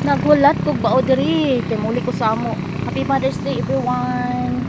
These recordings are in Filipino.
Nagulat ko bao diri kay muli ko sa amo. Happy Mother's Day everyone.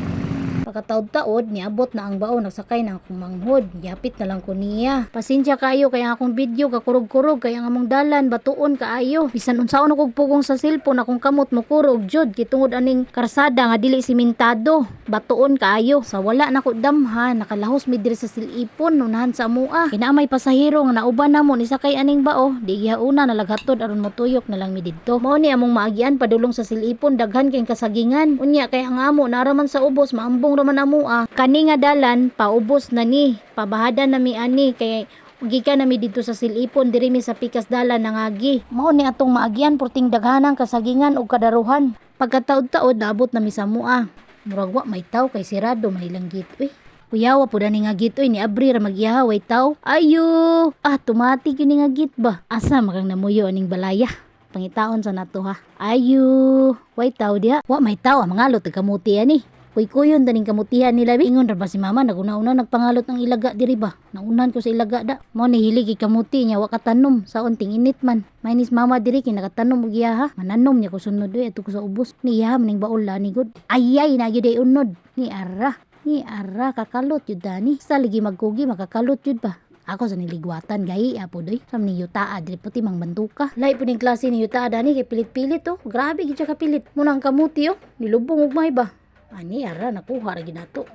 Pagkataod-taod niabot na ang bao nagsakay na akong manghod. Yapit na lang ko niya. Pasensya kayo kaya akong video kakurog-kurog kaya nga mong dalan batuon kaayo. Bisan unsaon ako pugong sa cellphone akong kamot mo kurog jud kitungod aning karsada nga dili simentado. Batuon kaayo. Sa wala na ko damhan nakalahos mi diri sa silipon unahan sa amua. Kinaamay pasahero nga nauban namo ni sakay aning bao. Di gihauna nalaghatod aron motuyok na lang mi didto. Mao ni among maagian padulong sa silipon daghan kay kasagingan. Unya kay ang amo naraman sa ubos maambong raman amua. Kani nga dalan paubos na ni. Pabahada na mi ani kay gikan na mi dito sa silipon diri mi sa pikas dalan nangagi. Mao ni atong maagian porting daghanang kasagingan ug kadaruhan. Pagkataod-taod naabot na mi sa mua. Murag wa may taw kay sirado manilang git. Uy, kuyawa po ni nga git. Uy, ni abri ra magyaha way taw. Ayo! Tumatik yun ni nga git ba? Asa makang namuyo aning balaya. Pangitaon sa nato ha. Ayo! Way taw dia. Wa may taw mangalot kamuti ani. Kuy-kuyon daning kamutihan nila bi. Ingon ra ba si mama naguna-una nagpangalot ng ilaga diri ba? Naunan ko sa ilaga da. Mo ni hilig kamuti nya wa katanom sa unting init man. Mainis mama diri kay nakatanom og iya ha. Mananom niya ko sunod ato ko sa ubos. Niya maning baul la ni god. Ayay na gyud ay unod. Ni ara kakalot yun dani. Sa ligi magkugi makakalot yun ba? Ako sa niligwatan gayi apo doy. Sam ni yutaa diri puti mang bantuka. Lay po ning klase ni yutaa dani kay pilit-pilit oh. Grabe gid siya kapilit. Munang kamuti oh. Nilubong ug may ba? Ani ara nakuha ra gid nato.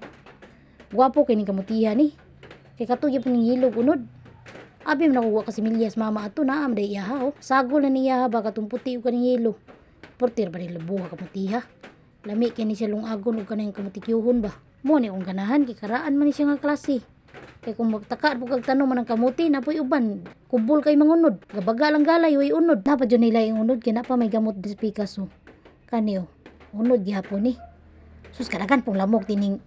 Guwapo kay ning kamutihan ni. Kay katuya po ning hilog unod. Abi man nakuha kasi milyas mama ato na am day iyaha oh. Sagol na niya ba katong puti ug kaning hilo. Portir ba ni lubuha kamutiha. Lami kay ni siya lungagon ug kanang kamutikyuhon ba. Mo ni ung ganahan kay karaan man ni siya nga klase. Kay kung magtaka po kag tanong man ang kamuti napoy uban kubol kay mangunod. Gabaga lang galay way unod. Napa jud nila yung unod kay napa may gamot dis Picasso. Kani oh. Unod gyapon ni. Sus kadagan pong lamok tining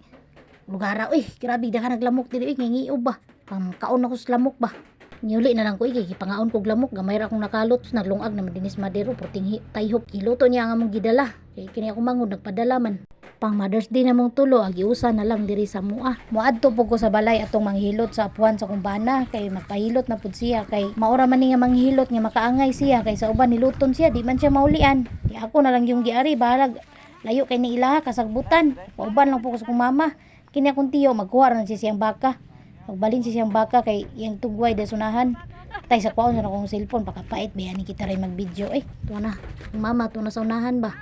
lugara. Uy, grabe daghan naglamok diri ngingiog ba. Pang kaon ako sa lamok ba. Niuli na lang ko kay pangaon kog lamok gamay ra akong nakalot sus naglungag na dinis madero porting tayhop kiluto niya nga mong gidala. Kay kini ako mangod nagpadala man. Pang Mother's Day namong tulo agiusa na lang diri sa mua. Moadto po ko sa balay atong manghilot sa apuan sa kumbana kay magpahilot na pud siya kay maura man ni nga manghilot nga makaangay siya kay sa uban niluton siya di man siya maulian. Di ako na lang yung giari bahalag layo kay ni ilaha kasagbutan. Pauban lang po ko sa kong mama. Kini akong tiyo magkuha na siya siyang baka. Magbalin siya siyang baka kay iyang tugway da sunahan. Tay sa kwaon na akong cellphone pakapait bayani kita ray mag-video tuwa na. Ang mama tuwa na sa unahan ba.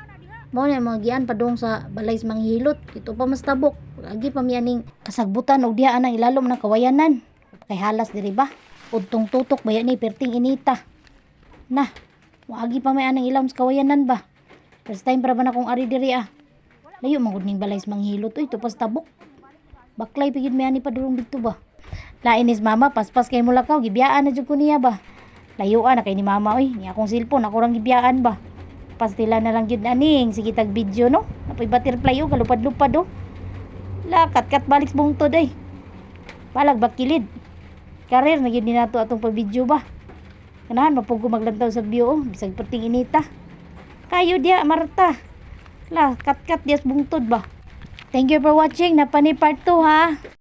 Mao na mga gian padung sa balay sa manghilot. Ito pa mas tabok. Agi pa miyaning kasagbutan og diha anang ilalom ng kawayanan. Kay halas diri ba? Udtong tutok bayani perting inita. Nah, agi pa may anang ilam sa kawayanan ba? First time para ba na kong ari diri Layo magud ning balay sa manghilot ito pas tabok. Baklay pigid may ani padulong dito ba. Lain is mama paspas kay mo lakaw gibiyaan na jud ko niya ba. Layuan na kay ni mama ni akong cellphone ako rang gibiyaan ba. Pastila na lang yun aning sige tag video no apoy butterfly kalupad-lupad lakat balik bungtod balag bakilid karir na yun din nato atong pa-video ba kanahan mapugo maglantaw sa view bisag perting inita kayo dia Marta kat dias bungtod ba. Thank you for watching napani part 2 ha.